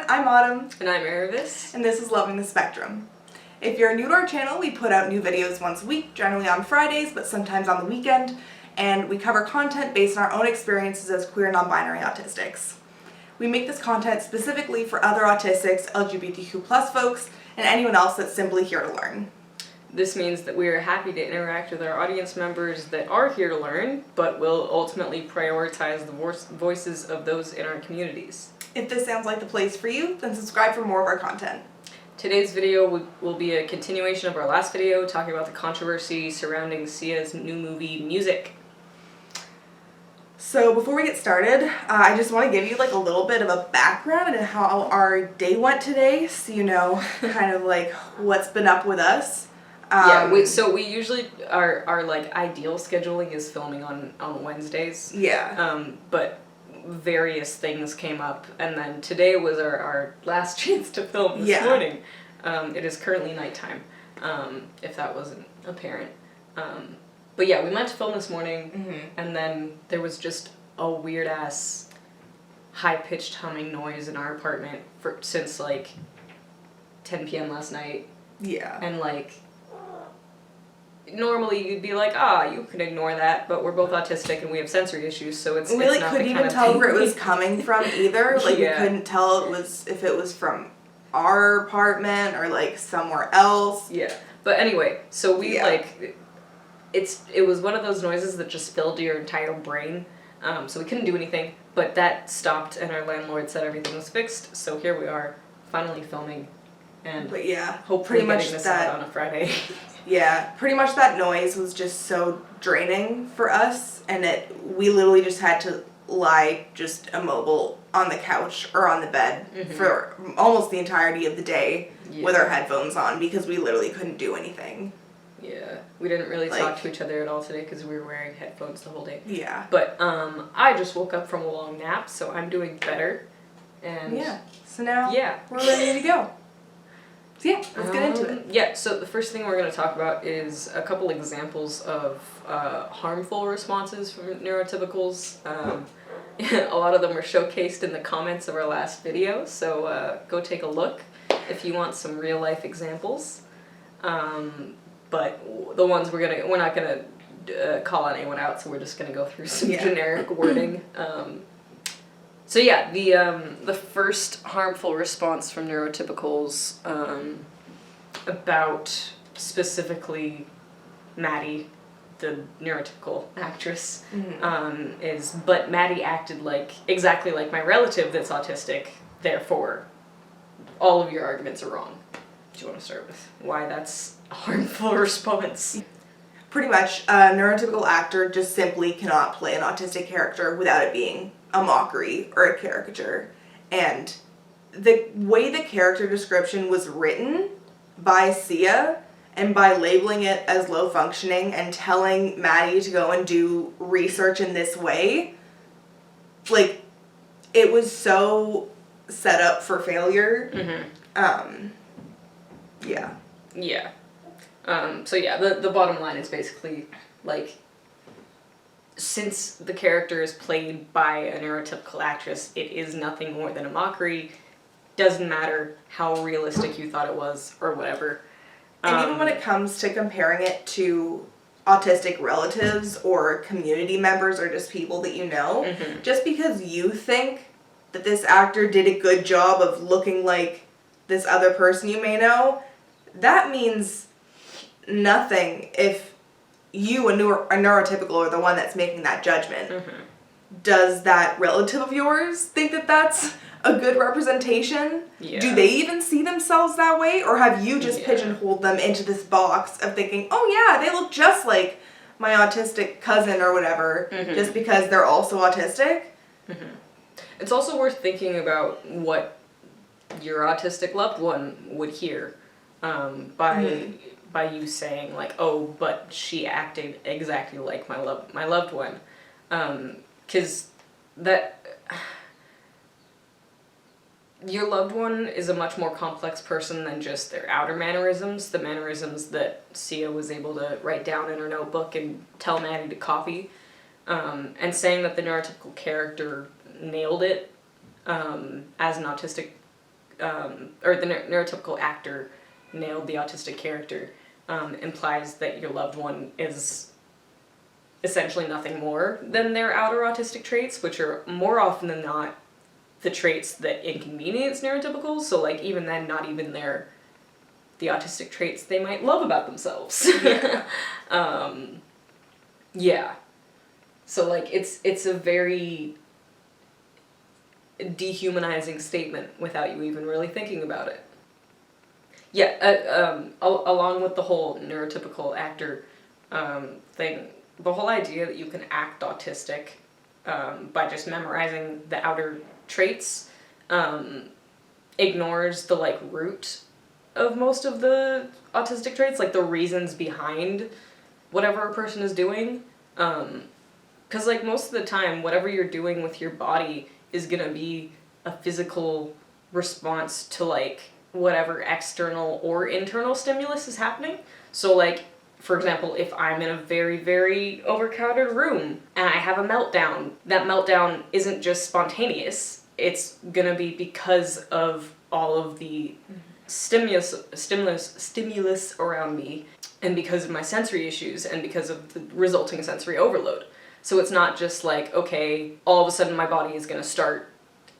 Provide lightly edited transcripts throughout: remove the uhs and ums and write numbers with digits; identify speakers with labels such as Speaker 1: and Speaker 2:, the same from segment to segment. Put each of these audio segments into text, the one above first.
Speaker 1: I'm Autumn.
Speaker 2: And I'm Aravis.
Speaker 1: And this is Loving the Spectrum. If you're new to our channel, we put out new videos once a week, generally on Fridays, but sometimes on the weekend, and we cover content based on our own experiences as queer non-binary autistics. We make this content specifically for other autistics, LGBTQ+ folks, and anyone else that's simply here to learn.
Speaker 2: This means that we are happy to interact with our audience members that are here to learn, but will ultimately prioritize the voices of those in our communities.
Speaker 1: If this sounds like the place for you, then subscribe for more of our content.
Speaker 2: Today's video will be a continuation of our last video, talking about the controversy surrounding Sia's new movie, Music.
Speaker 1: So before we get started, I just want to give you like a little bit of a background and how our day went today, so you know kind of like what's been up with us.
Speaker 2: So we usually, our like ideal scheduling is filming on Wednesdays.
Speaker 1: Yeah.
Speaker 2: But various things came up, and then today was our last chance to film this morning. It is currently nighttime, if that wasn't apparent. But yeah, we meant to film this morning, and then there was just a weird-ass high-pitched humming noise in our apartment since like 10 p.m. last night.
Speaker 1: Yeah.
Speaker 2: And like, normally you'd be like, you can ignore that, but we're both autistic and we have sensory issues, so it's
Speaker 1: we like
Speaker 2: not
Speaker 1: couldn't even tell where it was coming from either. Like we couldn't tell if it was from our apartment or like somewhere else.
Speaker 2: Yeah. But anyway, so we like it was one of those noises that just filled your entire brain. So we couldn't do anything, but that stopped and our landlord said everything was fixed, so here we are finally filming and hopefully getting this out on a Friday.
Speaker 1: Yeah, pretty much that noise was just so draining for us, and we literally just had to lie just immobile on the couch or on the bed for almost the entirety of the day with our headphones on because we literally couldn't do anything.
Speaker 2: Yeah, we didn't really talk to each other at all today because we were wearing headphones the whole day.
Speaker 1: Yeah.
Speaker 2: But I just woke up from a long nap, so I'm doing better. And
Speaker 1: so now we're ready to go. So let's get into it.
Speaker 2: Yeah, so the first thing we're going to talk about is a couple examples of harmful responses from neurotypicals. A lot of them are showcased in the comments of our last video, so go take a look if you want some real life examples. But the ones we're not gonna call anyone out, so we're just gonna go through some generic wording. So yeah, the first harmful response from neurotypicals about specifically Maddie, the neurotypical actress, is, but Maddie acted exactly like my relative that's autistic, therefore all of your arguments are wrong. Do you want to start with why that's a harmful response?
Speaker 1: Pretty much, a neurotypical actor just simply cannot play an autistic character without it being a mockery or a caricature. And the way the character description was written by Sia, and by labeling it as low functioning and telling Maddie to go and do research in this way, like, it was so set up for failure.
Speaker 2: So the bottom line is basically, like, since the character is played by a neurotypical actress, it is nothing more than a mockery. Doesn't matter how realistic you thought it was or whatever.
Speaker 1: And even when it comes to comparing it to autistic relatives or community members or just people that you know, just because you think that this actor did a good job of looking like this other person you may know, that means nothing if you, a neurotypical, are the one that's making that judgment. Does that relative of yours think that that's a good representation?
Speaker 2: Yeah.
Speaker 1: Do they even see themselves that way? Or have you just pigeonholed them into this box of thinking, oh yeah, they look just like my autistic cousin or whatever, just because they're also autistic?
Speaker 2: It's also worth thinking about what your autistic loved one would hear by you saying, like, oh, but she acted exactly like my loved one. 'Cause your loved one is a much more complex person than just their outer mannerisms, the mannerisms that Sia was able to write down in her notebook and tell Maddie to copy. And saying that the neurotypical character nailed it as an autistic or the neurotypical actor nailed the autistic character, implies that your loved one is essentially nothing more than their outer autistic traits, which are more often than not the traits that inconvenience neurotypicals. So like even then, not even the autistic traits they might love about themselves.
Speaker 1: Yeah.
Speaker 2: Yeah. So like it's a very dehumanizing statement without you even really thinking about it. Yeah, along with the whole neurotypical actor thing, the whole idea that you can act autistic by just memorizing the outer traits ignores the like root of most of the autistic traits, like the reasons behind whatever a person is doing. Because like most of the time, whatever you're doing with your body is gonna be a physical response to like whatever external or internal stimulus is happening. So like, for example, if I'm in a very, very overcrowded room and I have a meltdown, that meltdown isn't just spontaneous. It's gonna be because of all of the stimulus around me, and because of my sensory issues, and because of the resulting sensory overload. So it's not just like, okay, all of a sudden my body is gonna start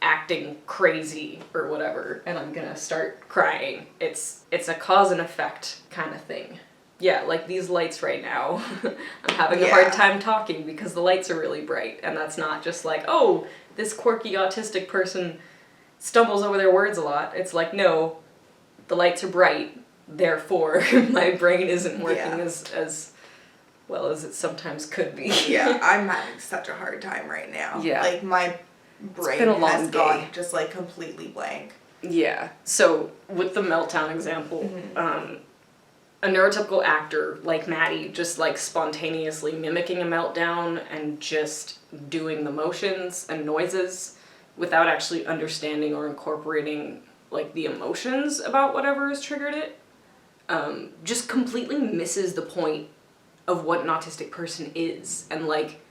Speaker 2: acting crazy or whatever, and I'm gonna start crying. It's a cause and effect kind of thing. Yeah, like these lights right now, I'm having a hard time talking because the lights are really bright, and that's not just like, oh, this quirky autistic person stumbles over their words a lot. It's like, no, the lights are bright, therefore my brain isn't working as well as it sometimes could be.
Speaker 1: Yeah, I'm having such a hard time right now.
Speaker 2: Yeah.
Speaker 1: Like my brain has gone just like completely blank.
Speaker 2: Yeah. So with the meltdown example, a neurotypical actor like Maddie just like spontaneously mimicking a meltdown and just doing the motions and noises without actually understanding or incorporating like the emotions about whatever has triggered it, just completely misses the point of what an autistic person is. And like,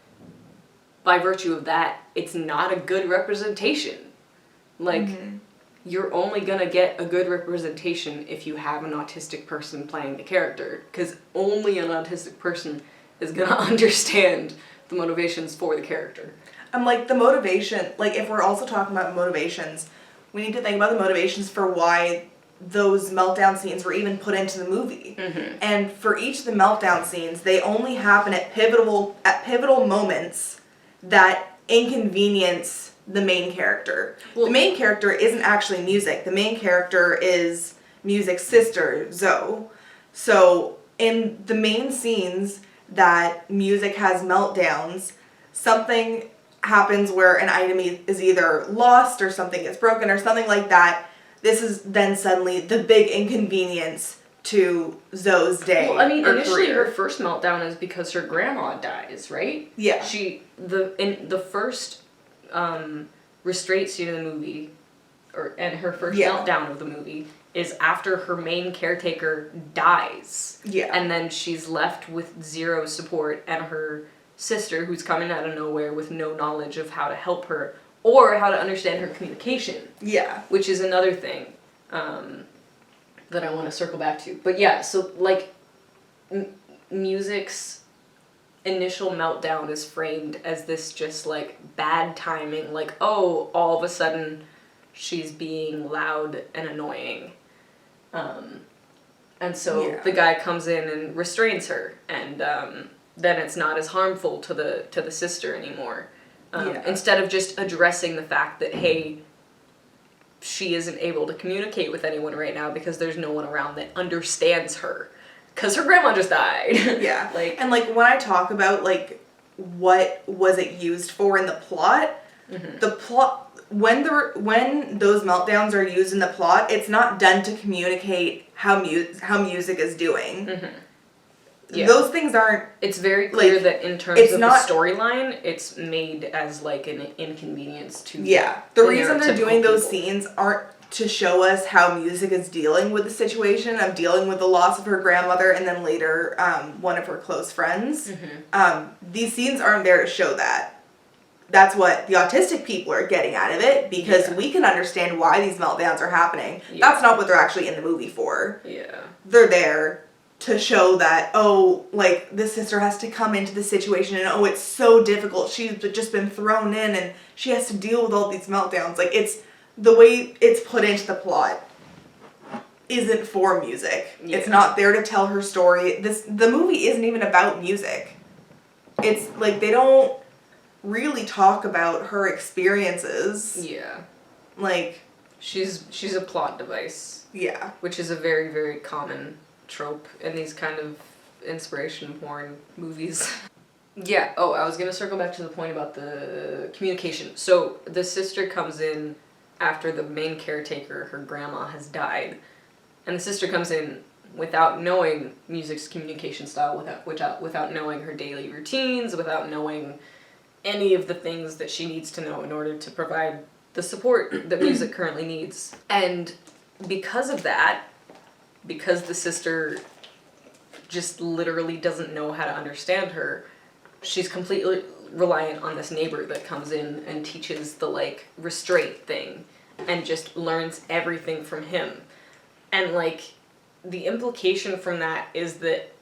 Speaker 2: by virtue of that, it's not a good representation. Like, you're only gonna get a good representation if you have an autistic person playing the character, because only an autistic person is gonna understand the motivations for the character.
Speaker 1: And like the motivation, like if we're also talking about motivations, we need to think about the motivations for why those meltdown scenes were even put into the movie. And for each of the meltdown scenes, they only happen at pivotal moments that inconvenience the main character. Well, the main character isn't actually Music. The main character is Music's sister, Zoe. So in the main scenes that Music has meltdowns, something happens where an item is either lost or something gets broken or something like that. This is then suddenly the big inconvenience to Zoe's day.
Speaker 2: Well, I mean, initially her first meltdown is because her grandma dies, right?
Speaker 1: Yeah.
Speaker 2: In the first restraint scene in the movie, and her first meltdown of the movie is after her main caretaker dies.
Speaker 1: Yeah.
Speaker 2: And then she's left with zero support, and her sister, who's coming out of nowhere with no knowledge of how to help her or how to understand her communication.
Speaker 1: Yeah.
Speaker 2: Which is another thing that I want to circle back to. But yeah, so like Music's initial meltdown is framed as this just like bad timing, like, oh, all of a sudden she's being loud and annoying. And so the guy comes in and restrains her, and then it's not as harmful to the sister anymore. Instead of just addressing the fact that, hey, she isn't able to communicate with anyone right now because there's no one around that understands her. Because her grandma just died.
Speaker 1: Yeah. And when I talk about, what was it used for in the plot, the plot, when those meltdowns are used in the plot, it's not done to communicate how Music is doing. Yeah. Those things aren't...
Speaker 2: It's very clear that in terms of the storyline, it's made as an inconvenience to...
Speaker 1: Yeah. The reason they're doing those scenes aren't to show us how Music is dealing with the situation of dealing with the loss of her grandmother and then later one of her close friends. These scenes aren't there to show that. that's what the autistic people are getting out of it, because
Speaker 2: Yeah.
Speaker 1: we can understand why these meltdowns are happening.
Speaker 2: Yeah.
Speaker 1: That's not what they're actually in the movie for.
Speaker 2: Yeah.
Speaker 1: They're there to show that, oh, like, this sister has to come into the situation and, oh, it's so difficult. She's just been thrown in and she has to deal with all these meltdowns. Like, it's the way it's put into the plot isn't for music.
Speaker 2: Yeah.
Speaker 1: It's not there to tell her story. The movie isn't even about music. It's like they don't really talk about her experiences.
Speaker 2: Yeah.
Speaker 1: Like,
Speaker 2: she's a plot device.
Speaker 1: Yeah.
Speaker 2: Which is a very, very common trope in these kind of inspiration porn movies. Yeah, oh, I was gonna circle back to the point about the communication. So the sister comes in after the main caretaker, her grandma, has died. And the sister comes in without knowing music's communication style, without knowing her daily routines, without knowing any of the things that she needs to know in order to provide the support that music currently needs. And because of that, because the sister just literally doesn't know how to understand her, she's completely reliant on this neighbor that comes in and teaches the, like, restraint thing and just learns everything from him. And, like, the implication from that is that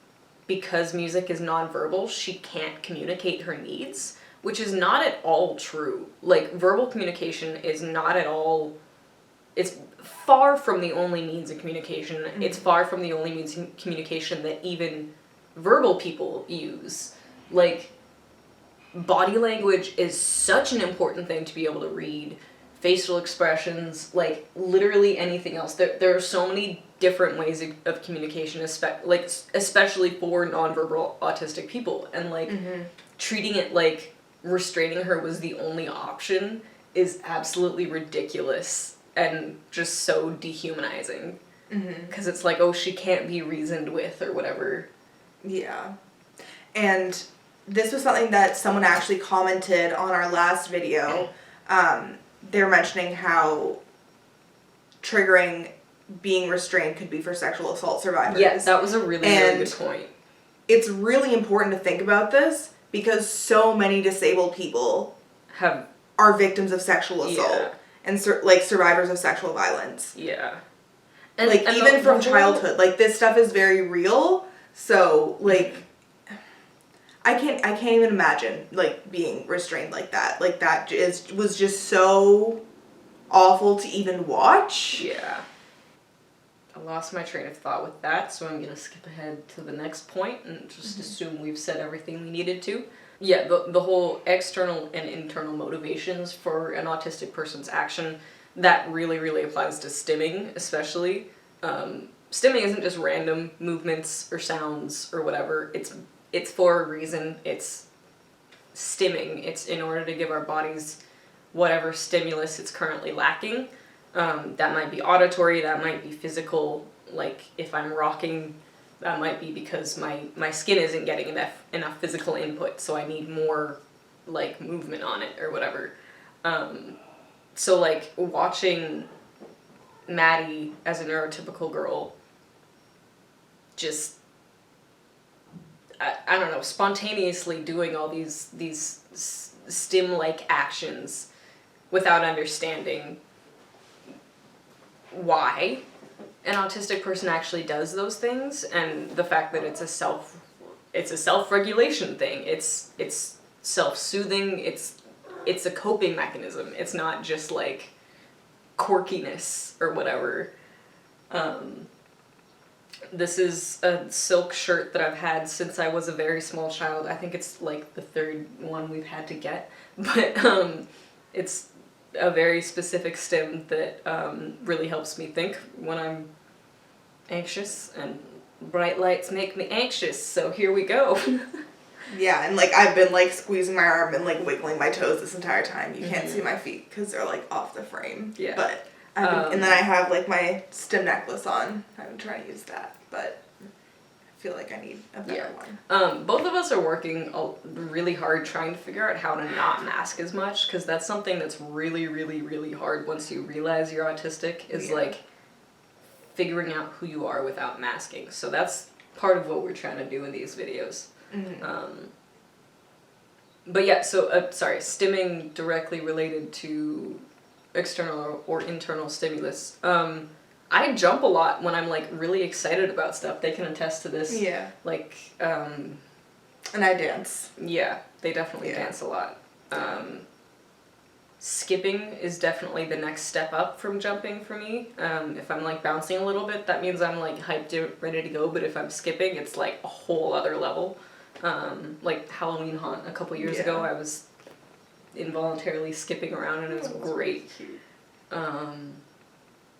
Speaker 2: because music is nonverbal, she can't communicate her needs, which is not at all true. Like, verbal communication is not at all... It's far from the only means of communication. Mm-hmm. It's far from the only means of communication that even verbal people use. Like, body language is such an important thing to be able to read. Facial expressions, like, literally anything else. There are so many different ways of communication, especially for nonverbal autistic people. And, like, treating it like restraining her was the only option is absolutely ridiculous and just so dehumanizing. Because it's like, oh, she can't be reasoned with or whatever.
Speaker 1: Yeah. And this was something that someone actually commented on our last video. They were mentioning how triggering being restrained could be for sexual assault survivors.
Speaker 2: Yes, that was a really good point.
Speaker 1: It's really important to think about this because so many disabled people are victims of sexual assault and survivors of sexual violence.
Speaker 2: Yeah.
Speaker 1: And even from childhood, like, this stuff is very real. So, like, I can't even imagine, like, being restrained like that. Like, that was just so awful to even watch.
Speaker 2: Yeah. I lost my train of thought with that, so I'm going to skip ahead to the next point and just assume we've said everything we needed to. Yeah, the whole external and internal motivations for an autistic person's action, that really, really applies to stimming, especially. Stimming isn't just random movements or sounds or whatever. It's for a reason. It's stimming. It's in order to give our bodies whatever stimulus it's currently lacking. That might be auditory, that might be physical. Like, if I'm rocking, that might be because my skin isn't getting enough physical input, so I need more, like, movement on it or whatever. So, like, watching Maddie as a neurotypical girl just, I don't know, spontaneously doing all these stim-like actions without understanding why an autistic person actually does those things, and the fact that it's a self-regulation thing. It's self-soothing. It's a coping mechanism. It's not just, like, quirkiness or whatever. This is a silk shirt that I've had since I was a very small child. I think it's, like, the third one we've had to get, but it's a very specific stim that really helps me think when I'm anxious, and bright lights make me anxious, so here we go.
Speaker 1: Yeah, and, like, I've been, like, squeezing my arm and, like, wiggling my toes this entire time. You can't see my feet because they're, like, off the frame.
Speaker 2: Yeah.
Speaker 1: But and then I have, like, my stim necklace on. I'm trying to use that, but I feel like I need a better one.
Speaker 2: Both of us are working really hard trying to figure out how to not mask as much, because that's something that's really, really, really hard once you realize you're autistic, is, like, figuring out who you are without masking. So that's part of what we're trying to do in these videos. But yeah, so, stimming directly related to external or internal stimulus. I jump a lot when I'm, like, really excited about stuff. They can attest to this.
Speaker 1: Yeah.
Speaker 2: Like,
Speaker 1: And I dance.
Speaker 2: Yeah, they definitely dance a lot. Skipping is definitely the next step up from jumping for me. If I'm, like, bouncing a little bit, that means I'm, like, hyped, ready to go, but if I'm skipping, it's, like, a whole other level. Like, Halloween Haunt a couple years ago, I was involuntarily skipping around, and it was great.
Speaker 1: Cute.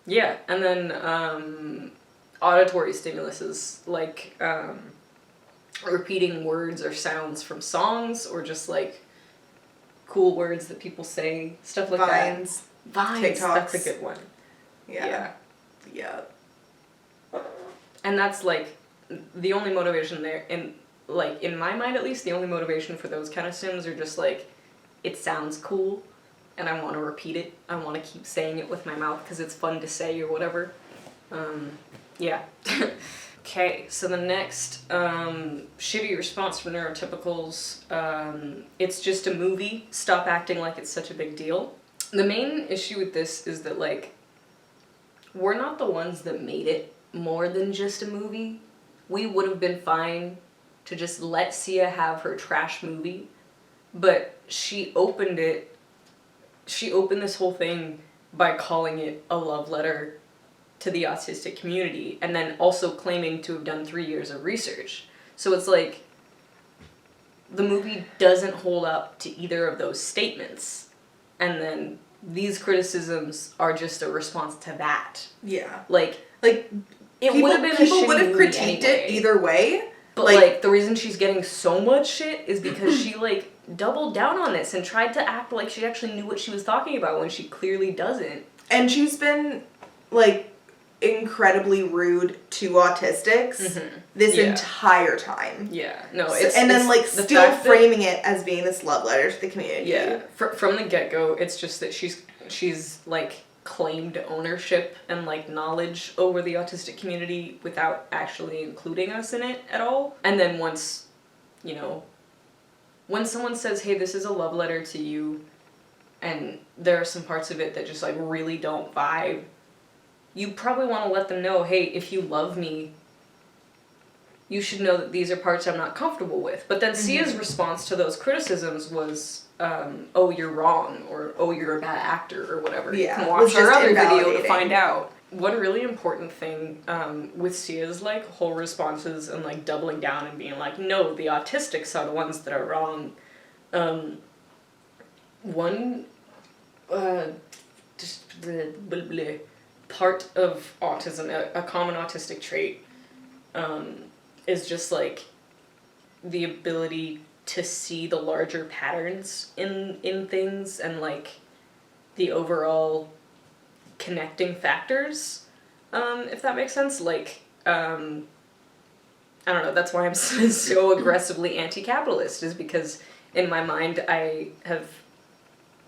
Speaker 2: Yeah, and then auditory stimuluses, like repeating words or sounds from songs, or just, like, cool words that people say, stuff like
Speaker 1: Vines.
Speaker 2: that. Vines,
Speaker 1: TikToks.
Speaker 2: that's a good one.
Speaker 1: Yeah.
Speaker 2: And that's, like, the only motivation there, in my mind at least, the only motivation for those kind of stims are just, like, it sounds cool, and I want to repeat it. I want to keep saying it with my mouth because it's fun to say or whatever. Yeah. Okay, so the next shitty response from neurotypicals, it's just a movie. Stop acting like it's such a big deal. The main issue with this is that, like, we're not the ones that made it more than just a movie. We would have been fine to just let Sia have her trash movie, but she opened this whole thing by calling it a love letter to the autistic community, and then also claiming to have done 3 years of research. So it's like, the movie doesn't hold up to either of those statements, and then these criticisms are just a response to that.
Speaker 1: Yeah.
Speaker 2: Like
Speaker 1: it would have been
Speaker 2: people
Speaker 1: would have critiqued it either way.
Speaker 2: But, like, the reason she's getting so much shit is because she, like, doubled down on this and tried to act like she actually knew what she was talking about when she clearly doesn't.
Speaker 1: And she's been, like, incredibly rude to autistics this entire time.
Speaker 2: Yeah, no,
Speaker 1: still framing it as being this love letter to the community.
Speaker 2: Yeah, from the get-go, it's just that she's like claimed ownership and, like, knowledge over the autistic community without actually including us in it at all. And then once, you know, when someone says, hey, this is a love letter to you, and there are some parts of it that just, like, really don't vibe, you probably want to let them know, hey, if you love me, you should know that these are parts I'm not comfortable with. But then Sia's response to those criticisms was, oh, you're wrong, or oh, you're a bad actor, or whatever.
Speaker 1: Yeah,
Speaker 2: you can watch our other video to find out. One really important thing with Sia's, like, whole responses and, like, doubling down and being like, no, the autistics are the ones that are wrong. One part of autism, a common autistic trait, is just, like, the ability to see the larger patterns in things and, like, the overall connecting factors, if that makes sense. Like, I don't know, that's why I'm so aggressively anti-capitalist, is because in my mind I have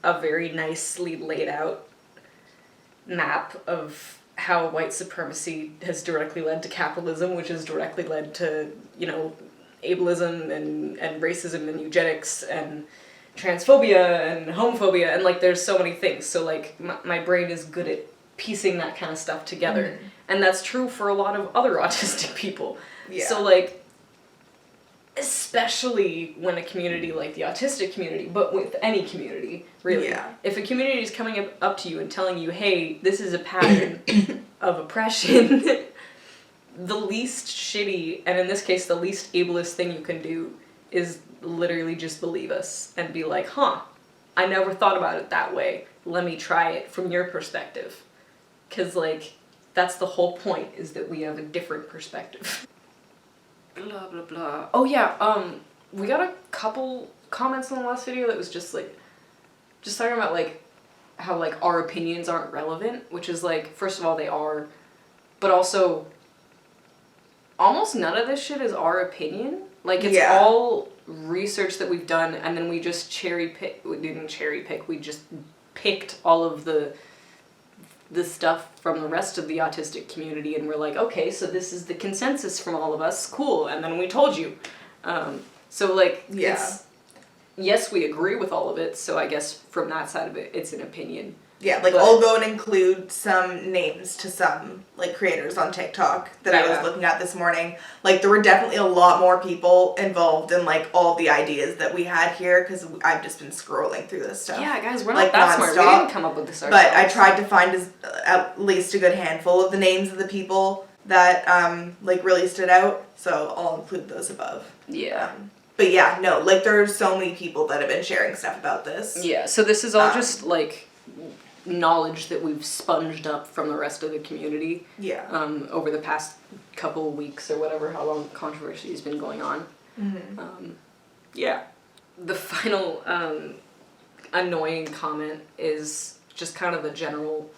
Speaker 2: a very nicely laid out map of how white supremacy has directly led to capitalism, which has directly led to, you know, ableism and racism and eugenics and transphobia and homophobia, and, like, there's so many things. So, like, my brain is good at piecing that kind of stuff together. And that's true for a lot of other autistic people. Yeah. So, like, especially when a community like the autistic community, but with any community, really. Yeah. If a community is coming up to you and telling you, hey, this is a pattern of oppression, the least shitty, and in this case, the least ableist thing you can do is literally just believe us and be like, huh, I never thought about it that way. Let me try it from your perspective. Because, like, that's the whole point, is that we have a different perspective. Blah, blah, blah. Oh, yeah, we got a couple comments on the last video that was just, like, just talking about, like, how, like, our opinions aren't relevant, which is, like, first of all, they are, but also, almost none of this shit is our opinion. Like, it's all research that we've done, and then we just we didn't cherry pick, we just picked all of the stuff from the rest of the autistic community, and we're like, okay, so this is the consensus from all of us, cool, and then we told you. So, like, yes, we agree with all of it, so I guess from that side of it, it's an opinion.
Speaker 1: Yeah, like, I'll go and include some names to some, like, creators on TikTok that I was looking at this morning. Like, there were definitely a lot more people involved in, like, all the ideas that we had here, because I've just been scrolling through this stuff.
Speaker 2: Yeah, guys, we're
Speaker 1: like,
Speaker 2: not that
Speaker 1: non-stop.
Speaker 2: smart. We didn't come up with this ourselves.
Speaker 1: But I tried to find at least a good handful of the names of the people that, like, really stood out, so I'll include those above.
Speaker 2: Yeah.
Speaker 1: But yeah, no, like, there's so many people that have been sharing stuff about this.
Speaker 2: Yeah, so this is all just, like, knowledge that we've sponged up from the rest of the community.
Speaker 1: Yeah.
Speaker 2: Over the past couple of weeks or whatever, how long controversy has been going on.
Speaker 1: Mm-hmm.
Speaker 2: Yeah. The final annoying comment is just kind of a general,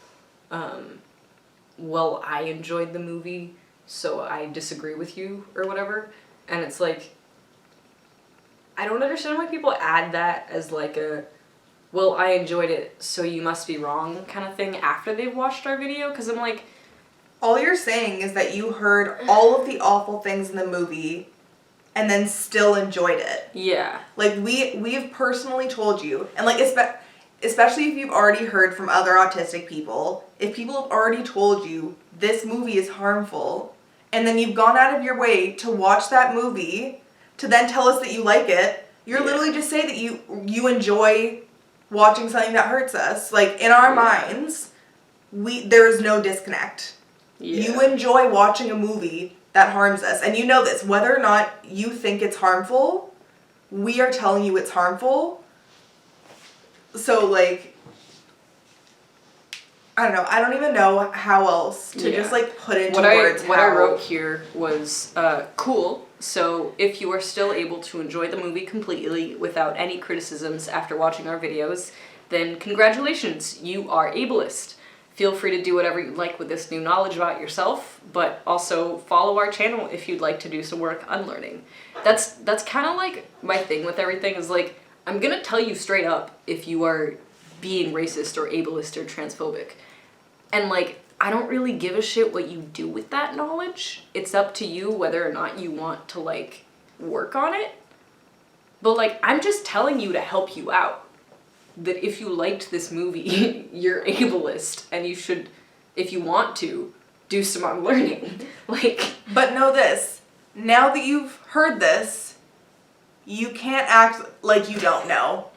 Speaker 2: well, I enjoyed the movie, so I disagree with you, or whatever. And it's like, I don't understand why people add that as like a, well, I enjoyed it, so you must be wrong kind of thing after they've watched our video, because I'm like...
Speaker 1: All you're saying is that you heard all of the awful things in the movie and then still enjoyed it.
Speaker 2: Yeah.
Speaker 1: Like, we've personally told you, and like, especially if you've already heard from other autistic people, if people have already told you this movie is harmful, and then you've gone out of your way to watch that movie to then tell us that you like it, you're literally just saying that you enjoy watching something that hurts us. Like, in our minds, there's no disconnect.
Speaker 2: Yeah.
Speaker 1: You enjoy watching a movie that harms us. And you know this. Whether or not you think it's harmful, we are telling you it's harmful. So, like, I don't know. I don't even know how else to just, like, put into words
Speaker 2: what I wrote here was, cool. So, if you are still able to enjoy the movie completely without any criticisms after watching our videos, then congratulations, you are ableist. Feel free to do whatever you'd like with this new knowledge about yourself, but also follow our channel if you'd like to do some work unlearning. That's kind of like my thing with everything is like, I'm gonna tell you straight up if you are being racist or ableist or transphobic. And like, I don't really give a shit what you do with that knowledge. It's up to you whether or not you want to, like, work on it. But, like, I'm just telling you to help you out. That if you liked this movie, you're ableist, and you should, if you want to, do some unlearning. Like...
Speaker 1: But know this. Now that you've heard this, you can't act like you don't know.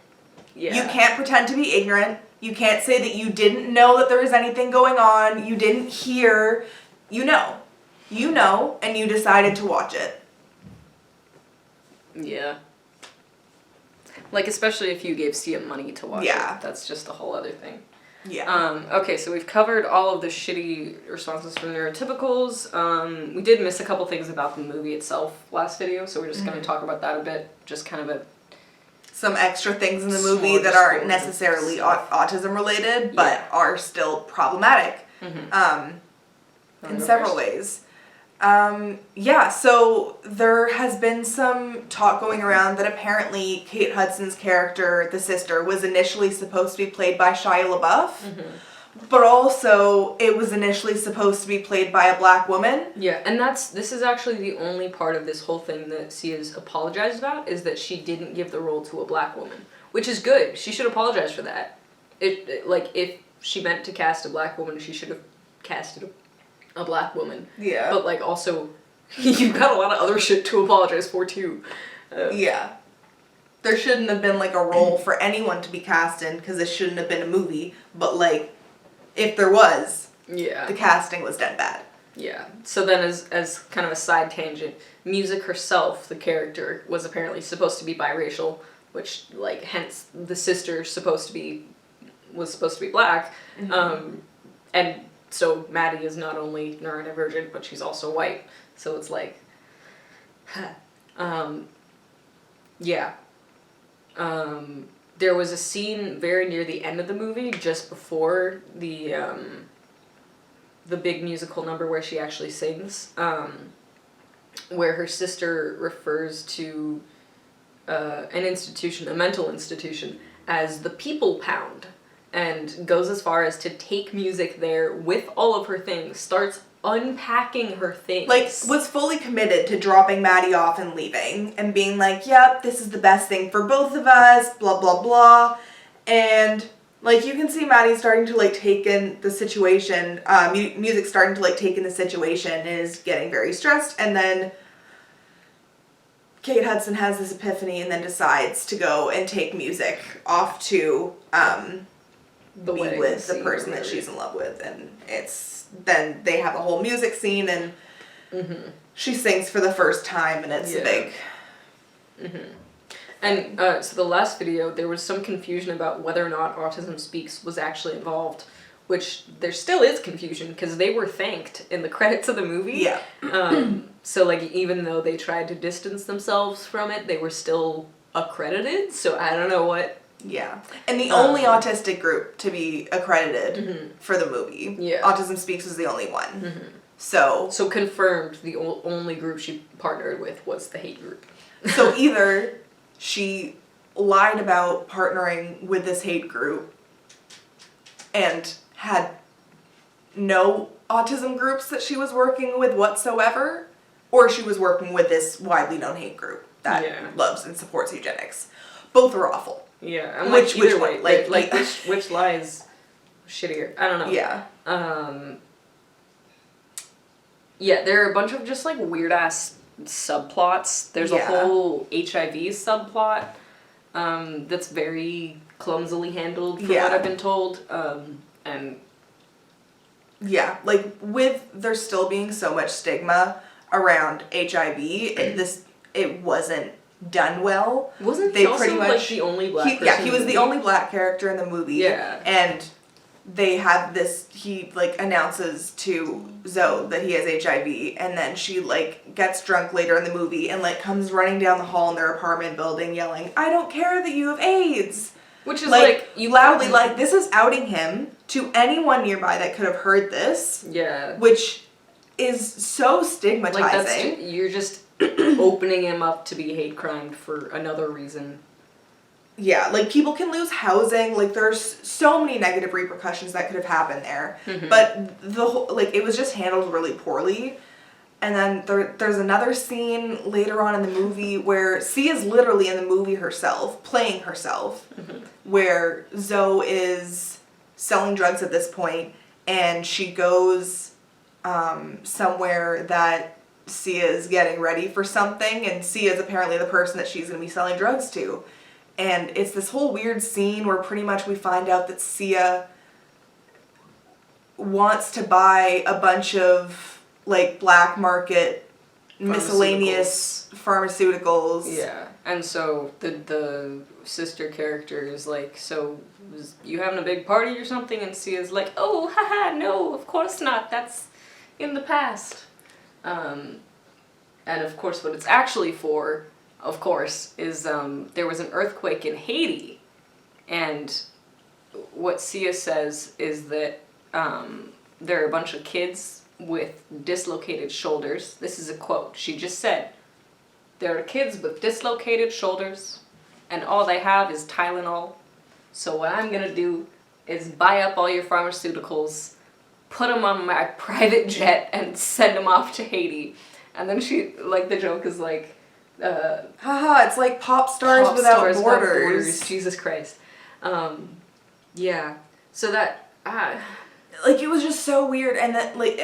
Speaker 2: Yeah.
Speaker 1: You can't pretend to be ignorant. You can't say that you didn't know that there was anything going on, you didn't hear. You know. You know, and you decided to watch it.
Speaker 2: Yeah. Like, especially if you gave Sia money to watch it. That's just a whole other thing.
Speaker 1: Yeah.
Speaker 2: Okay, so we've covered all of the shitty responses from neurotypicals. We did miss a couple things about the movie itself last video, so we're just going to talk about that a bit. Just kind of a...
Speaker 1: Some extra things in the movie that aren't necessarily autism related, but are still problematic in several ways. So there has been some talk going around that apparently Kate Hudson's character, the sister, was initially supposed to be played by Shia LaBeouf, but also it was initially supposed to be played by a black woman.
Speaker 2: Yeah, and this is actually the only part of this whole thing that Sia's apologized about, is that she didn't give the role to a black woman, which is good. She should apologize for that. Like, if she meant to cast a black woman, she should have casted a black woman.
Speaker 1: Yeah.
Speaker 2: But, like, also, you've got a lot of other shit to apologize for, too.
Speaker 1: Yeah. There shouldn't have been, like, a role for anyone to be cast in, because this shouldn't have been a movie, but, like, if there was, the casting was dead bad.
Speaker 2: Yeah. So then as kind of a side tangent, Music herself, the character, was apparently supposed to be biracial, which, like, hence the sister was supposed to be black. And so Maddie is not only neurodivergent, but she's also white. So it's like, there was a scene very near the end of the movie, just before the big musical number where she actually sings, where her sister refers to an institution, a mental institution, as the People Pound, and goes as far as to take music there with all of her things, starts unpacking her things.
Speaker 1: Like, was fully committed to dropping Maddie off and leaving. And being like, yep, this is the best thing for both of us, blah, blah, blah. And, like, you can see Maddie starting to, like, take in the situation. Music starting to, like, take in the situation and is getting very stressed. And then Kate Hudson has this epiphany and then decides to go and take music off to be with the person that she's in love with. And then they have a whole music scene and she sings for the first time and it's a big...
Speaker 2: And so the last video, there was some confusion about whether or not Autism Speaks was actually involved, which there still is confusion because they were thanked in the credits of the movie.
Speaker 1: Yeah.
Speaker 2: So, like, even though they tried to distance themselves from it, they were still accredited, so I don't know what...
Speaker 1: Yeah. And the only autistic group to be accredited for the movie.
Speaker 2: Yeah.
Speaker 1: Autism Speaks was the only one. So
Speaker 2: confirmed the only group she partnered with was the hate group.
Speaker 1: So either she lied about partnering with this hate group and had no autism groups that she was working with whatsoever, or she was working with this widely known hate group that loves and supports eugenics. Both are awful.
Speaker 2: Yeah, and
Speaker 1: which
Speaker 2: way,
Speaker 1: one?
Speaker 2: Like which lie is shittier? I don't know.
Speaker 1: Yeah.
Speaker 2: Yeah, there are a bunch of just like weird ass subplots. There's a whole HIV subplot that's very clumsily handled from what I've been told. And
Speaker 1: yeah, like with there still being so much stigma around HIV, it wasn't done well.
Speaker 2: Wasn't they also pretty much, like the only black person?
Speaker 1: Yeah, he was the only black character in the movie.
Speaker 2: Yeah.
Speaker 1: And they have this, he like announces to Zoe that he has HIV, and then she like gets drunk later in the movie and like comes running down the hall in their apartment building yelling, "I don't care that you have AIDS."
Speaker 2: Which is like
Speaker 1: you loudly, like, this is outing him to anyone nearby that could have heard this.
Speaker 2: Yeah.
Speaker 1: Which is so stigmatizing.
Speaker 2: Like you're just opening him up to be hate crimed for another reason.
Speaker 1: Yeah, like people can lose housing, like there's so many negative repercussions that could have happened there. But the whole, like, it was just handled really poorly. And then there's another scene later on in the movie where Sia's literally in the movie herself, playing herself, where Zoe is selling drugs at this point, and she goes somewhere that Sia's getting ready for something, and Sia's apparently the person that she's going to be selling drugs to. And it's this whole weird scene where pretty much we find out that Sia wants to buy a bunch of like black market miscellaneous pharmaceuticals.
Speaker 2: Yeah. And so the sister character is like, so you having a big party or something? And Sia's like, oh, haha, no, of course not. That's in the past. And of course what it's actually for, of course, is there was an earthquake in Haiti. And what Sia says is that there are a bunch of kids with dislocated shoulders. This is a quote. She just said, "There are kids with dislocated shoulders, and all they have is Tylenol. So what I'm gonna do is buy up all your pharmaceuticals, put them on my private jet, and send them off to Haiti." And then she, like, the joke is like,
Speaker 1: haha, it's like pop stars without borders.
Speaker 2: Jesus Christ. Yeah. So that,
Speaker 1: like, it was just so weird, and that, like,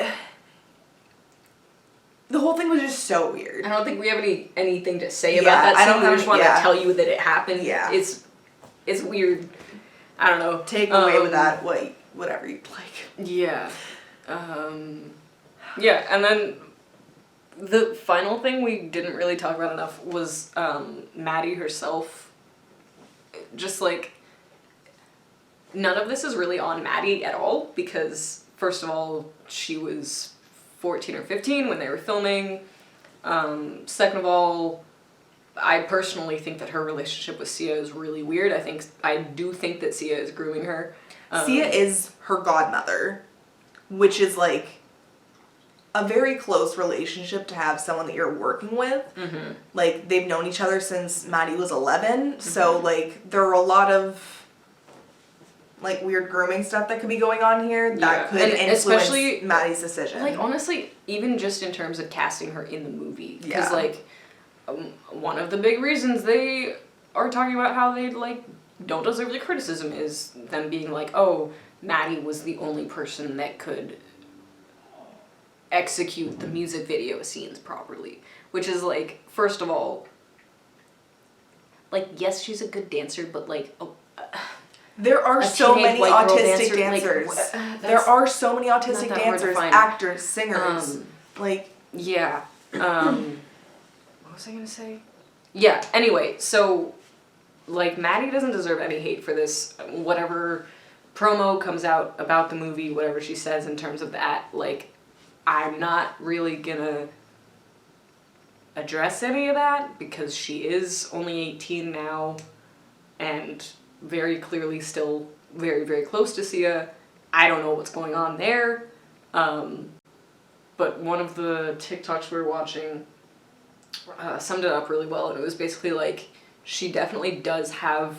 Speaker 1: the whole thing was just so weird.
Speaker 2: I don't think we have anything to say about that scene. We just want to tell you that it happened.
Speaker 1: Yeah.
Speaker 2: It's weird. I don't know.
Speaker 1: Take away with that whatever you'd like.
Speaker 2: Yeah. Yeah, and then the final thing we didn't really talk about enough was Maddie herself. Just like, none of this is really on Maddie at all, because first of all, she was 14 or 15 when they were filming. Second of all, I personally think that her relationship with Sia is really weird. I do think that Sia is grooming her.
Speaker 1: Sia is her godmother, which is like a very close relationship to have someone that you're working with. Like, they've known each other since Maddie was 11, so like there are a lot of like, weird grooming stuff that could be going on here that could influence Maddie's decision.
Speaker 2: Like, honestly, even just in terms of casting her in the movie. Because, like, one of the big reasons they are talking about how they, like, don't deserve the criticism is them being like, oh, Maddie was the only person that could execute the music video scenes properly. Which is, like, first of all, like, yes, she's a good dancer, but, like,
Speaker 1: there are so many autistic dancers. Like, there are so many autistic dancers, actors, singers.
Speaker 2: Yeah. What was I gonna say? Yeah, anyway, so, like, Maddie doesn't deserve any hate for this. Whatever promo comes out about the movie, whatever she says in terms of that, like, I'm not really gonna address any of that because she is only 18 now and very clearly still very, very close to Sia. I don't know what's going on there. But one of the TikToks we were watching summed it up really well, and it was basically like, she definitely does have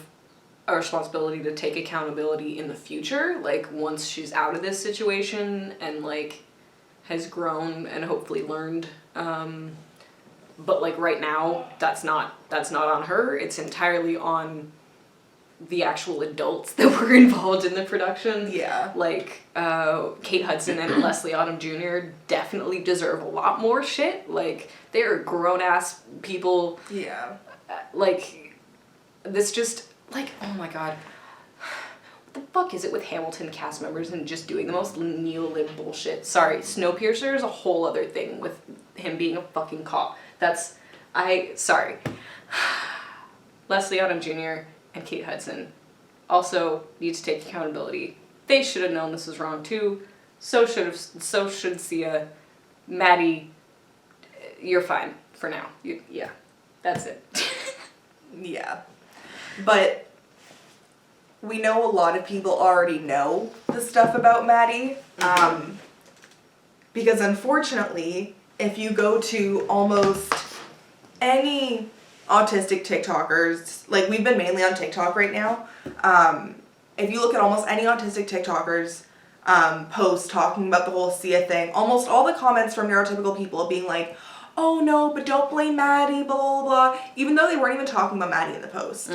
Speaker 2: a responsibility to take accountability in the future, like, once she's out of this situation and, like, has grown and hopefully learned. But, like, right now, that's not on her. It's entirely on the actual adults that were involved in the production.
Speaker 1: Yeah.
Speaker 2: Like, Kate Hudson and Leslie Odom Jr. definitely deserve a lot more shit. Like, they're grown-ass people.
Speaker 1: Yeah.
Speaker 2: Like, this just, like, oh my god. What the fuck is it with Hamilton cast members and just doing the most neo-lib bullshit? Sorry, Snowpiercer is a whole other thing with him being a fucking cop. Sorry. Leslie Odom Jr. and Kate Hudson also need to take accountability. They should have known this was wrong too. So should Sia. Maddie, you're fine for now. Yeah, that's it.
Speaker 1: Yeah. But we know a lot of people already know the stuff about Maddie. Because unfortunately, if you go to almost any autistic TikTokers, like, we've been mainly on TikTok right now. If you look at almost any autistic TikTokers post talking about the whole Sia thing, almost all the comments from neurotypical people being like, oh no, but don't blame Maddie, blah, blah, blah, even though they weren't even talking about Maddie in the post.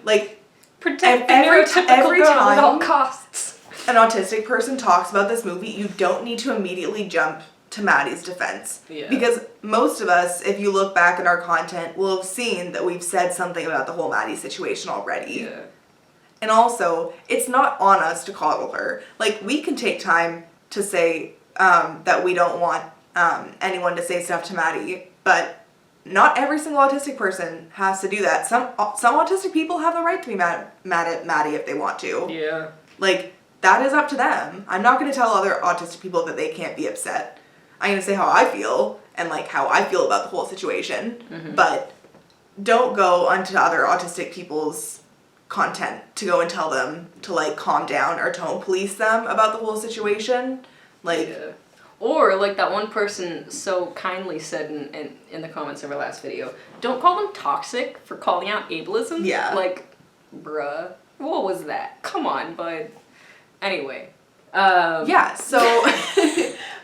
Speaker 1: Like,
Speaker 2: protect the neurotypical girl at all costs.
Speaker 1: An autistic person talks about this movie, you don't need to immediately jump to Maddie's defense. Yeah. Because most of us, if you look back at our content, will have seen that we've said something about the whole Maddie situation already. Yeah. And also, it's not on us to coddle her. Like, we can take time to say that we don't want anyone to say stuff to Maddie, but not every single autistic person has to do that. Some autistic people have the right to be mad at Maddie if they want to.
Speaker 2: Yeah.
Speaker 1: Like, that is up to them. I'm not going to tell other autistic people that they can't be upset. I'm going to say how I feel and, like, how I feel about the whole situation. But don't go onto other autistic people's content to go and tell them to, like, calm down or tone police them about the whole situation. Like...
Speaker 2: Yeah. Or, like that one person so kindly said in the comments of our last video, don't call them toxic for calling out ableism.
Speaker 1: Yeah.
Speaker 2: Like, bruh, what was that? Come on, bud. Anyway.
Speaker 1: Yeah, so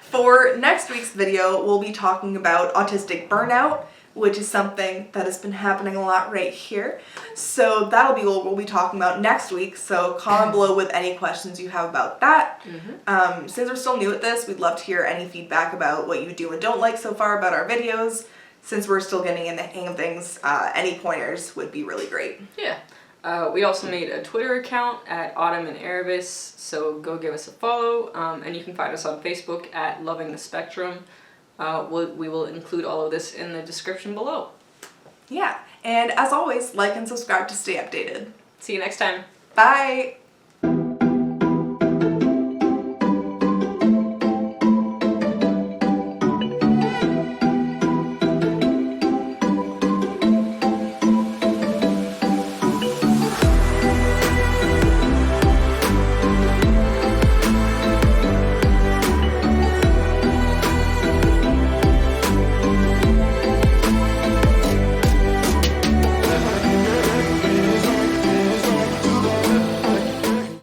Speaker 1: for next week's video, we'll be talking about autistic burnout, which is something that has been happening a lot right here. So that'll be what we'll be talking about next week. So comment below with any questions you have about that. Since we're still new at this, we'd love to hear any feedback about what you do and don't like so far about our videos. Since we're still getting in the hang of things, any pointers would be really great.
Speaker 2: Yeah. We also made a Twitter account at Autumn and Erebus, so go give us a follow. And you can find us on Facebook at Loving the Spectrum. We will include all of this in the description below.
Speaker 1: Yeah, and as always, like and subscribe to stay updated.
Speaker 2: See you next time.
Speaker 1: Bye!